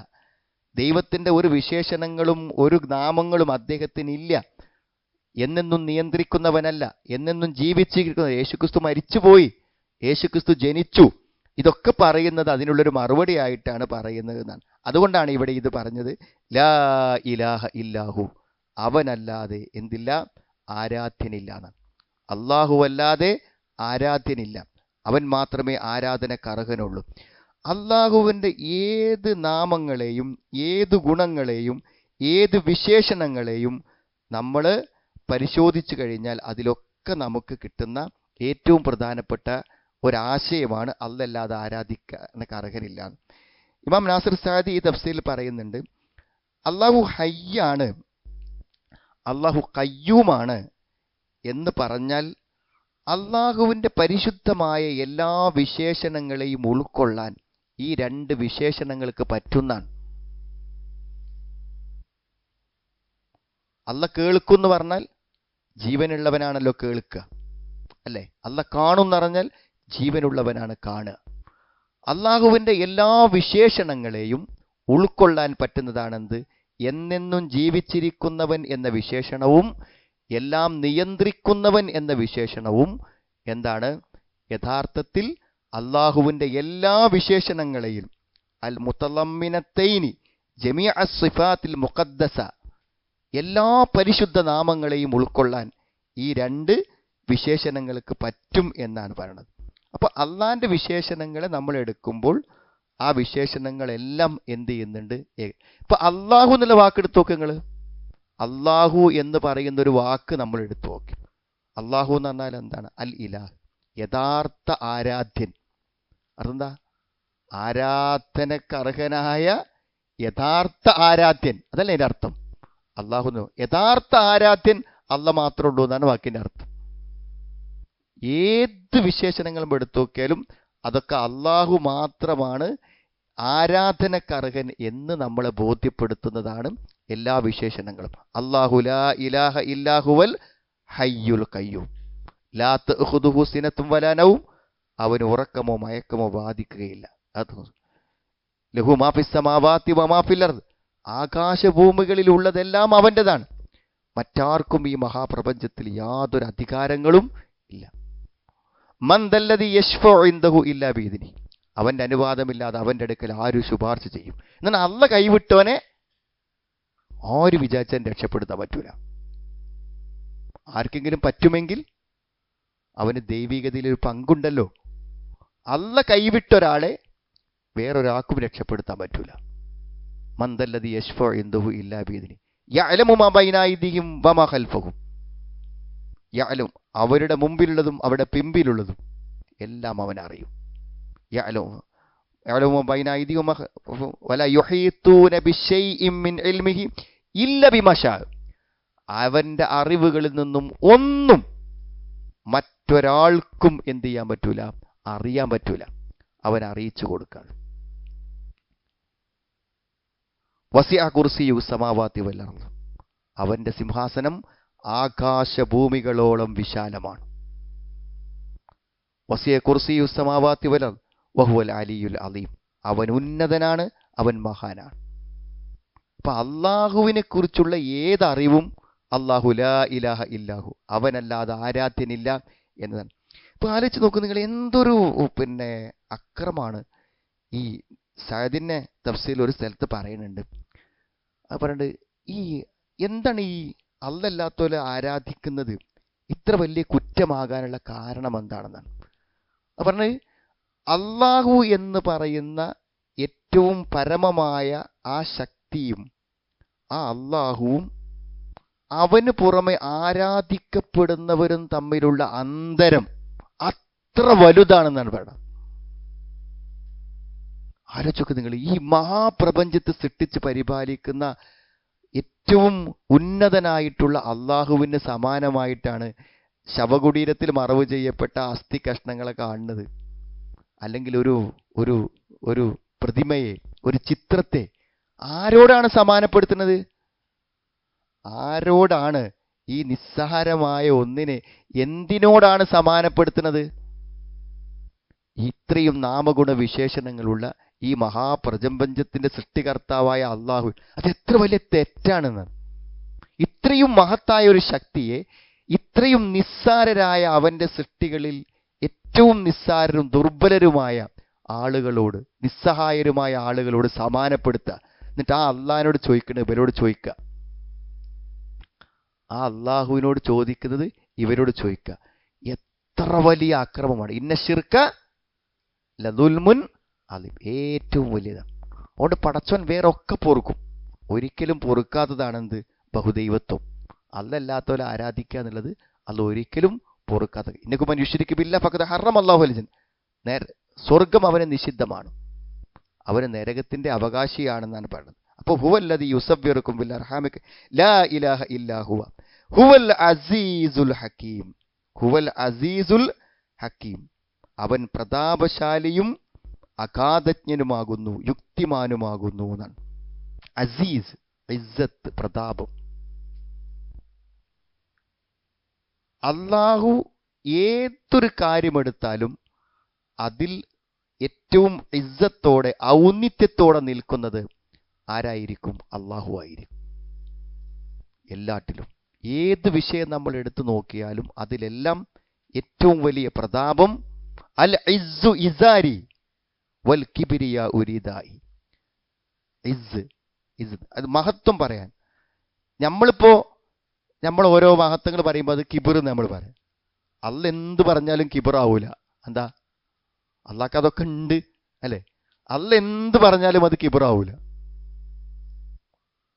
ദൈവത്തിൻ്റെ ഒരു വിശേഷണങ്ങളും ഒരു നാമങ്ങളും അദ്ദേഹത്തിനില്ല, എന്നെന്നും നിയന്ത്രിക്കുന്നവനല്ല, എന്നെന്നും ജീവിച്ചിരിക്കുന്ന, യേശുക്രിസ്തു മരിച്ചുപോയി, യേശുക്രിസ്തു ജനിച്ചു, ഇതൊക്കെ പറയുന്നത് അതിനുള്ളൊരു മറുപടി ആയിട്ടാണ് പറയുന്നത് എന്നാണ്. അതുകൊണ്ടാണ് ഇവിടെ ഇത് പറഞ്ഞത് ലാ ഇലാഹ ഇല്ലാഹു, അവനല്ലാതെ എന്തില്ല, ആരാധ്യനില്ല എന്നാണ്. അള്ളാഹു അല്ലാതെ ആരാധ്യനില്ല, അവൻ മാത്രമേ ആരാധനക്ക് അർഹനുള്ളൂ. അള്ളാഹുവിൻ്റെ ഏത് നാമങ്ങളെയും ഏത് ഗുണങ്ങളെയും ഏത് വിശേഷണങ്ങളെയും നമ്മൾ പരിശോധിച്ചു കഴിഞ്ഞാൽ അതിലൊക്കെ നമുക്ക് കിട്ടുന്ന ഏറ്റവും പ്രധാനപ്പെട്ട ഒരാശയമാണ് അല്ലാതെ ആരാധിക്കാൻ അർഹനില്ല. ഇമാം നാസിർ സാദി ഈ തഫ്സീറിൽ പറയുന്നുണ്ട്, അള്ളാഹു ഹയ്യാണ്, അള്ളാഹു ഖയ്യൂമാണ് എന്ന് പറഞ്ഞാൽ അള്ളാഹുവിൻ്റെ പരിശുദ്ധമായ എല്ലാ വിശേഷണങ്ങളെയും ഉൾക്കൊള്ളാൻ ഈ രണ്ട് വിശേഷണങ്ങൾക്ക് പറ്റുന്നതാണ്. അല്ല കേൾക്കും എന്ന് പറഞ്ഞാൽ ജീവനുള്ളവനാണല്ലോ കേൾക്കുക, അല്ലേ? അല്ല കാണും എന്ന് പറഞ്ഞാൽ ജീവനുള്ളവനാണ് കാണുക. അള്ളാഹുവിൻ്റെ എല്ലാ വിശേഷണങ്ങളെയും ഉൾക്കൊള്ളാൻ പറ്റുന്നതാണെന്ത്, എന്നെന്നും ജീവിച്ചിരിക്കുന്നവൻ എന്ന വിശേഷണവും എല്ലാം നിയന്ത്രിക്കുന്നവൻ എന്ന വിശേഷണവും എന്താണ്, യഥാർത്ഥത്തിൽ അള്ളാഹുവിൻ്റെ എല്ലാ വിശേഷണങ്ങളെയും അൽ മുതളമ്മിനത്തൈനി ജമീഅ സിഫാത്തിൽ മുഖദ്ദസ, എല്ലാ പരിശുദ്ധ നാമങ്ങളെയും ഉൾക്കൊള്ളാൻ ഈ രണ്ട് വിശേഷണങ്ങൾക്ക് പറ്റും എന്നാണ് പറയുന്നത്. അപ്പോൾ അള്ളാഹിൻ്റെ വിശേഷണങ്ങളെ നമ്മൾ എടുക്കുമ്പോൾ ആ വിശേഷണങ്ങളെല്ലാം എന്ത് ചെയ്യുന്നുണ്ട്. ഇപ്പം അള്ളാഹു എന്നുള്ള വാക്കെടുത്ത് നോക്ക് നിങ്ങൾ, അള്ളാഹു എന്ന് പറയുന്നൊരു വാക്ക് നമ്മൾ എടുത്തു നോക്കി. അള്ളാഹു എന്ന് പറഞ്ഞാൽ എന്താണ്, അൽ ഇലാഹ്, യഥാർത്ഥ ആരാധ്യൻ. അതെന്താ, ആരാധനക്കർഹനായ യഥാർത്ഥ ആരാധ്യൻ, അതല്ലേ എൻ്റെ അർത്ഥം. അള്ളാഹു യഥാർത്ഥ ആരാധ്യൻ, അല്ല മാത്രമേ ഉള്ളൂ എന്നാണ് വാക്കിന്റെ അർത്ഥം. ഏത് വിശേഷണങ്ങളും എടുത്തു നോക്കിയാലും അതൊക്കെ അള്ളാഹു മാത്രമാണ് ആരാധനക്കർഹൻ എന്ന് നമ്മളെ ബോധ്യപ്പെടുത്തുന്നതാണ് എല്ലാ വിശേഷണങ്ങളും. അല്ലാഹു ലാ ഇലാഹ ഇല്ലാഹുവൽ ഹയ്യുൽ ഖയ്യൂം ലാ തഅഖുദുഹു സിനത്തും വലാ നൗം, അവന് ഉറക്കമോ മയക്കമോ ബാധിക്കുകയില്ല. ലഹു മാ ഫിസ് സമാവാതി വമാ ഫിൽ അർദ്, ആകാശഭൂമികളിൽ ഉള്ളതെല്ലാം അവൻ്റെതാണ്. മറ്റാർക്കും ഈ മഹാപ്രപഞ്ചത്തിൽ യാതൊരു അധികാരങ്ങളും ഇല്ല. മൻ ദല്ലദി യശ്ഫഉ ഇൻദഹു ഇല്ലാ ബിഇദ്നി, അവന്റെ അനുവാദമില്ലാതെ അവന്റെ അടുക്കൽ ആരും ശുപാർശ ചെയ്യും. എന്നാൽ അല്ല കൈവിട്ടവനെ ആര് വിചാരിച്ചാൽ രക്ഷപ്പെടുത്താൻ പറ്റൂല. ആർക്കെങ്കിലും പറ്റുമെങ്കിൽ അവന് ദൈവികതയിൽ ഒരു പങ്കുണ്ടല്ലോ. അല്ല കൈവിട്ട ഒരാളെ വേറൊരാൾക്കും രക്ഷപ്പെടുത്താൻ പറ്റൂല. മൻ ദല്ലദി യശ്ഫഉ ഇൻദഹു ഇല്ലാ ബിഇദ്നി യഅലമു മാ ബൈന അയ്ദിഹിം വമാ ഖൽഫഹും, യഅലം, അവരുടെ മുമ്പിലുള്ളതും അവരുടെ പിമ്പിലുള്ളതും എല്ലാം അവൻ അറിയും. യഅലമു ബൈന അയ്ദിഹിം വലാ യുഹീതൂന ബിശൈഇൻ മിൻ ഇൽമിഹി ഇല്ല ബിമാ ശാ, അവന്റെ അറിവുകളിൽ നിന്നും ഒന്നും മറ്റൊരാൾക്കും എന്ത് ചെയ്യാൻ പറ്റൂല, അറിയാൻ പറ്റൂല. അവൻ അറിയിച്ചു കൊടുക്കാണ്. വസിഅ കുർസിയു സമാവാതി വൽ അർദ്, അവന്റെ സിംഹാസനം ആകാശഭൂമികളോളം വിശാലമാണ്. വസിഅ കുർസിയു സമാവാതി വൽ അർദ് വഹുവൽ അലിയുൽ അലീം, അവൻ ഉന്നതനാണ്, അവൻ മഹാനാണ്. അപ്പൊ അള്ളാഹുവിനെ കുറിച്ചുള്ള ഏതറിവും അല്ലാഹു ലാ ഇലാഹ ഇല്ലാഹു, അവനല്ലാതെ ആരാധ്യനില്ല എന്നതാണ്. ഇപ്പൊ ആലോചിച്ച് നോക്കൂ നിങ്ങൾ, എന്തൊരു അക്രമാണ്. ഈ സഅദിന്റെ തഫ്സീൽ ഒരു സ്ഥലത്ത് പറയുന്നുണ്ട്. അത് പറയുന്നുണ്ട്, ഈ എന്താണ് ഈ അല്ലല്ലാത്തോലെ ആരാധിക്കുന്നത് ഇത്ര വലിയ കുറ്റമാകാനുള്ള കാരണം എന്താണെന്നാണ്. അത് പറഞ്ഞത്, അള്ളാഹു എന്ന് പറയുന്ന ഏറ്റവും പരമമായ ആ ശക്തിയും ആ അള്ളാഹുവും അവന് പുറമെ ആരാധിക്കപ്പെടുന്നവരും തമ്മിലുള്ള അന്തരം അത്ര വലുതാണെന്നാണ് പറയുന്നത്. ആലോചിച്ചൊക്കെ നിങ്ങൾ, ഈ മഹാപ്രപഞ്ചത്തെ സൃഷ്ടിച്ച് പരിപാലിക്കുന്ന ഏറ്റവും ഉന്നതനായിട്ടുള്ള അള്ളാഹുവിന് സമാനമായിട്ടാണ് ശവകുടീരത്തിൽ മറവ് ചെയ്യപ്പെട്ട അസ്ഥി കഷ്ണങ്ങളെ കാണുന്നത്. അല്ലെങ്കിൽ ഒരു ഒരു പ്രതിമയെ, ഒരു ചിത്രത്തെ ആരോടാണ് സമാനപ്പെടുത്തുന്നത്? ആരോടാണ്? ഈ നിസ്സാരമായ ഒന്നിനെ എന്തിനോടാണ് സമാനപ്പെടുത്തുന്നത്? ഇത്രയും നാമഗുണ വിശേഷണങ്ങളുള്ള ഈ മഹാപ്രപഞ്ചത്തിന്റെ സൃഷ്ടികർത്താവായ അള്ളാഹു, അത് എത്ര വലിയ തെറ്റാണെന്ന്. ഇത്രയും മഹത്തായ ഒരു ശക്തിയെ ഇത്രയും നിസ്സാരരായ അവന്റെ സൃഷ്ടികളിൽ ഏറ്റവും നിസ്സാരരും ദുർബലരുമായ ആളുകളോട്, നിസ്സഹായരുമായ ആളുകളോട് സമാനപ്പെടുത്തുക. എന്നിട്ട് ആ അള്ളാഹിനോട് ചോദിക്കുന്നത് ഇവരോട് ചോദിക്കുക, ആ അള്ളാഹുവിനോട് ചോദിക്കുന്നത് ഇവരോട് ചോദിക്കുക. എത്ര വലിയ അക്രമമാണ്! ഇന്ന ശിർക ലദുൽമുൻ അലീം, ഏറ്റവും വലിയതാണ്. അതുകൊണ്ട് പടച്ചോൻ വേറെ ഒക്കെ പൊറുക്കും, ഒരിക്കലും പൊറുക്കാത്തതാണെന്ത്? ബഹുദൈവത്വം. അല്ലല്ലാത്തവരെ ആരാധിക്കുക എന്നുള്ളത് അത് ഒരിക്കലും പൊറുക്കാത്തത്. ഇന്നക്കും മനുഷ്യരിക്ക് ബില്ല ഫഖദ് ഹറം അല്ലാഹു അൽ ജന്ന, സ്വർഗം അവന് നിഷിദ്ധമാണ്, അവന് നരകത്തിന്റെ അവകാശിയാണെന്നാണ് പറയുന്നത്. അപ്പോൾ ഹുവല്ലദീ യുസവ്വിറുക്കും ഫിൽ അർഹാമിക ലാ ഇലാഹ ഇല്ലാ ഹുവ ഹുവൽ അസീസുൽ ഹകീം, ഹുവൽ അസീസുൽ ഹകീം, അവൻ പ്രതാപശാലിയും അഗാധജ്ഞനുമാകുന്നു, യുക്തിമാനുമാകുന്നു എന്നാണ്. അസീസ്, ഇസ്സത്ത്, പ്രതാപം. അള്ളാഹു ഏതൊരു കാര്യമെടുത്താലും അതിൽ ഏറ്റവും ഇസ്സത്തോടെ ഔന്നിത്യത്തോടെ നിൽക്കുന്നത് ആരായിരിക്കും? അള്ളാഹു ആയിരിക്കും. എല്ലാറ്റിലും ഏത് വിഷയം നമ്മൾ എടുത്തു നോക്കിയാലും അതിലെല്ലാം ഏറ്റവും വലിയ പ്രതാപം അൽ ഇസ്സു ഇസാരി വൽ കിബ്രിയ ഉരിദായി. ഇസ്, അത് മഹത്വം പറയാൻ. നമ്മൾ ഓരോ മഹത്വങ്ങൾ പറയുമ്പോൾ അത് കിബിർ നമ്മൾ പറയാം. അല്ല എന്ത് പറഞ്ഞാലും കിബിറാവൂല. എന്താ? അള്ളാഹ്ക്ക് അതൊക്കെ ഉണ്ട് അല്ലേ? അല്ല എന്ത് പറഞ്ഞാലും അത് കിബിറാവൂല,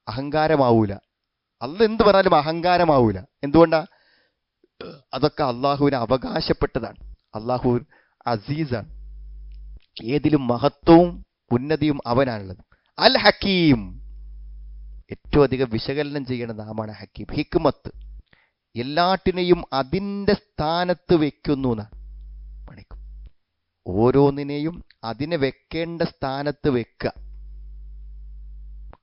അഹങ്കാരമാവൂല. അല്ല എന്ത് പറഞ്ഞാലും അഹങ്കാരമാവൂല. എന്തുകൊണ്ടാ? അതൊക്കെ അള്ളാഹുവിന് അവകാശപ്പെട്ടതാണ്. അള്ളാഹു അസീസാണ്. ഏതിലും മഹത്വവും ഉന്നതിയും അവനാണുള്ളത്. അൽ ഹക്കീം, ഏറ്റവും അധികം വിശകലനം ചെയ്യേണ്ട നാമാണ് ഹക്കീം. ഹിക്മത്ത്, എല്ലാറ്റിനെയും അതിൻ്റെ സ്ഥാനത്ത് വെക്കുന്നു എന്നാണ് പണിക്കും. ഓരോന്നിനെയും അതിനെ വെക്കേണ്ട സ്ഥാനത്ത് വെക്കുക.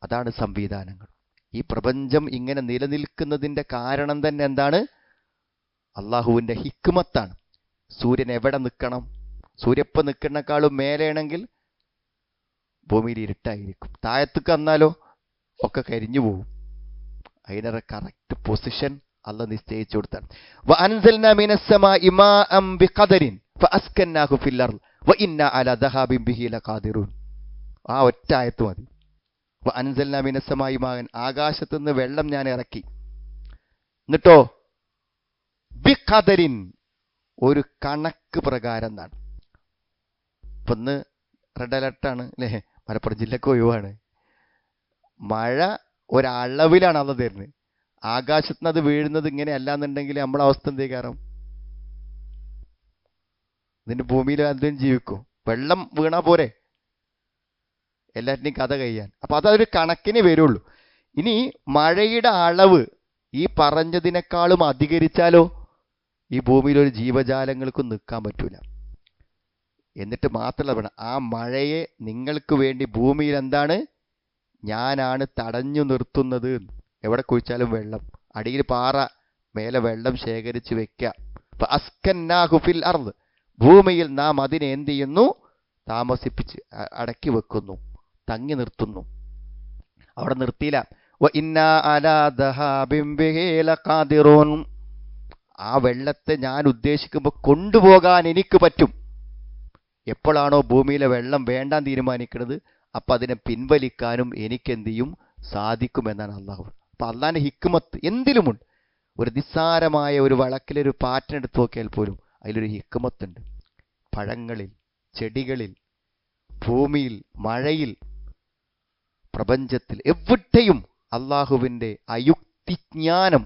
അതാണ് സംവിധാനങ്ങൾ. ഈ പ്രപഞ്ചം ഇങ്ങനെ നിലനിൽക്കുന്നതിൻ്റെ കാരണം തന്നെ എന്താണ്? അള്ളാഹുവിൻ്റെ ഹിക്മത്താണ്. സൂര്യൻ എവിടെ നിൽക്കണം? സൂര്യപ്പം നിൽക്കുന്നേക്കാളും മേലെയാണെങ്കിൽ ഭൂമിയിൽ ഇരുട്ടായിരിക്കും. താഴത്തേക്ക് വന്നാലോ ഒക്കെ കരിഞ്ഞു പോകും. അതിനൊരു കറക്റ്റ് പൊസിഷൻ അല്ല നിശ്ചയിച്ചു കൊടുത്താണ്. വഅൻസൽനാ മിനസ്സമാഇ മാഅൻ ബിഖദരിൻ ഫഅസ്കന്നാഹു ഫിൽ അർള് വഇന്നാ അലാ ദഹാബിൻ ബിഹി ലഖാദിറൂൻ. ആ ഒറ്റ ആയത്ത് മതി. വഅൻസൽനാ മിനസ്സമാഇ മാഅൻ, ആകാശത്തുനിന്ന് വെള്ളം ഞാൻ ഇറക്കി. എന്നിട്ടോ ബിഖദരിൻ, ഒരു കണക്ക് പ്രകാരം എന്നാണ്. ഇപ്പൊ ഇന്ന് റെഡ് അലർട്ടാണ് അല്ലേ? മലപ്പുറം ജില്ലക്ക് ഒഴിവാണ്. മഴ ഒരളവിലാണ് അത് തരുന്നത്. ആകാശത്തുനിന്ന് അത് വീഴുന്നത് ഇങ്ങനെ അല്ലാന്നുണ്ടെങ്കിൽ നമ്മളെ അവസ്ഥ എന്തേ കാരണം? ഇതിന്റെ ഭൂമിയിൽ എന്തും ജീവിക്കും. വെള്ളം വീണാ പോരെ എല്ലാറ്റിനെയും കഥ കഴിയാൻ. അപ്പൊ അതൊരു കണക്കിന് വരുള്ളൂ. ഇനി മഴയുടെ അളവ് ഈ പറഞ്ഞതിനേക്കാളും അധികരിച്ചാലോ ഈ ഭൂമിയിൽ ഒരു ജീവജാലങ്ങൾക്കും നിൽക്കാൻ പറ്റൂല. എന്നിട്ട് മാത്രമല്ല, ആ മഴയെ നിങ്ങൾക്ക് വേണ്ടി ഭൂമിയിൽ എന്താണ് ഞാനാണ് തടഞ്ഞു നിർത്തുന്നത്. എവിടെ കുഴിച്ചാലും വെള്ളം, അടിയിൽ പാറ, മേലെ വെള്ളം ശേഖരിച്ച് വെക്കുക. ഫഅസ്കന്നാഹു ഫിൽ അർള്, ഭൂമിയിൽ നാം അതിനെ എന്ത് ചെയ്യുന്നു? താമസിപ്പിച്ച് അടക്കി വെക്കുന്നു, തങ്ങി നിർത്തുന്നു. അവിടെ നിർത്തിയില്ല. വഇന്നാ അലാ ദഹാബിൻ ബിഹി ലഖാദിറൂൻ, ആ വെള്ളത്തെ ഞാൻ ഉദ്ദേശിക്കുമ്പോൾ കൊണ്ടുപോകാൻ എനിക്ക് പറ്റും. എപ്പോഴാണോ ഭൂമിയിലെ വെള്ളം വേണ്ടാൻ തീരുമാനിക്കുന്നത് അപ്പം അതിനെ പിൻവലിക്കാനും എനിക്കെന്ത് ചെയ്യും? സാധിക്കുമെന്നാണ് അള്ളാഹു. അപ്പം അള്ളാഹിൻ്റെ ഹിക്മത്ത് എന്തിലുമുണ്ട്. ഒരു നിസ്സാരമായ ഒരു വളക്കിലൊരു പാറ്റേൺ എടുത്ത് നോക്കിയാൽ പോലും അതിലൊരു ഹിക്മത്തുണ്ട്. പഴങ്ങളിൽ, ചെടികളിൽ, ഭൂമിയിൽ, മഴയിൽ, പ്രപഞ്ചത്തിൽ എവിടെയും അള്ളാഹുവിൻ്റെ അയുക്തിജ്ഞാനം.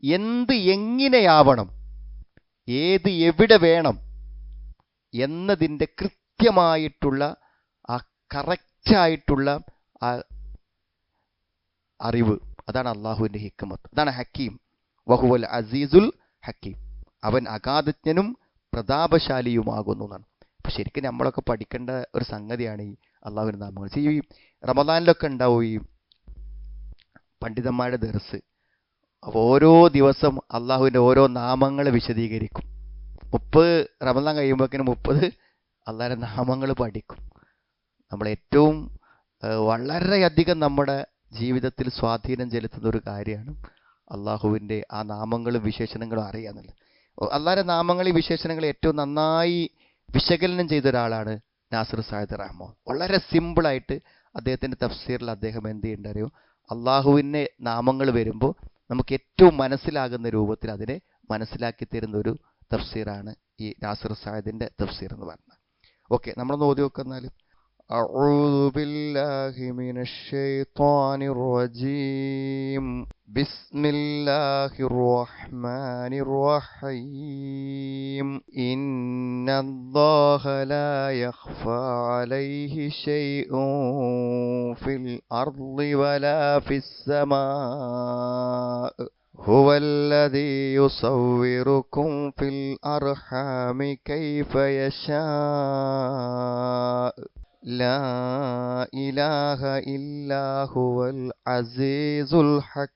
എന്ത് എങ്ങനെയാവണം, ഏത് എവിടെ വേണം എന്നതിൻ്റെ കൃത്യമായിട്ടുള്ള ആ കറക്റ്റായിട്ടുള്ള ആ അറിവ്, അതാണ് അള്ളാഹുവിൻ്റെ ഹിക്മത്ത്. അതാണ് ഹക്കീം. വഹുവൽ അസീസുൽ ഹക്കീം, അവൻ അഗാധജ്ഞനും പ്രതാപശാലിയുമാകുന്നു എന്നാണ്. അപ്പം ശരിക്കും നമ്മളൊക്കെ പഠിക്കേണ്ട ഒരു സംഗതിയാണ് ഈ അള്ളാഹുവിൻ്റെ നാമങ്ങൾ. ഈ റമദാനിലൊക്കെ ഉണ്ടാവും ഈ പണ്ഡിതന്മാരുടെ ദർസ്. അപ്പോൾ ഓരോ ദിവസം അള്ളാഹുവിൻ്റെ ഓരോ നാമങ്ങൾ വിശദീകരിക്കും. 30 റമദാൻ കഴിയുമ്പോഴേക്കിനും 30 അള്ളാഹിൻ്റെ നാമങ്ങൾ പഠിക്കും. നമ്മൾ ഏറ്റവും വളരെയധികം നമ്മുടെ ജീവിതത്തിൽ സ്വാധീനം ചെലുത്തുന്ന ഒരു കാര്യമാണ് അള്ളാഹുവിൻ്റെ ആ നാമങ്ങളും വിശേഷണങ്ങളും അറിയുക എന്നുള്ളത്. അള്ളാഹിൻ്റെ നാമങ്ങളും വിശേഷണങ്ങളും ഏറ്റവും നന്നായി വിശകലനം ചെയ്ത ഒരാളാണ് നാസിർ സഅദ് റഹ്മാൻ. വളരെ സിമ്പിളായിട്ട് അദ്ദേഹത്തിൻ്റെ തഫ്സീറിൽ അദ്ദേഹം എന്ത് ചെയ്യേണ്ടറിയോ, അള്ളാഹുവിൻ്റെ നാമങ്ങൾ വരുമ്പോൾ നമുക്ക് ഏറ്റവും മനസ്സിലാകുന്ന രൂപത്തിൽ അതിനെ മനസ്സിലാക്കി തരുന്ന ഒരു തഫ്സീറാണ് ഈ നാസിർ സഅദിൻ്റെ തഫ്സീർ എന്ന് പറഞ്ഞത്. ഓക്കെ, നമ്മളൊന്ന് ഓതി നോക്കുന്നാൽ. അഊദു ബില്ലാഹി മിനശ് ശൈത്വാനിർ റജീം. ബിസ്മില്ലാഹിർ റഹ്മാനിർ റഹീം. ഇന്നല്ലാഹ ലാ യഖ്ഫാ അലൈഹി ശൈഉൻ ഫിൽ അർളി വലാ ഫിസ് സമാ. هو الذي يصوركم في الأرحام كيف يشاء لا إله إلا هو العزيز الحكيم.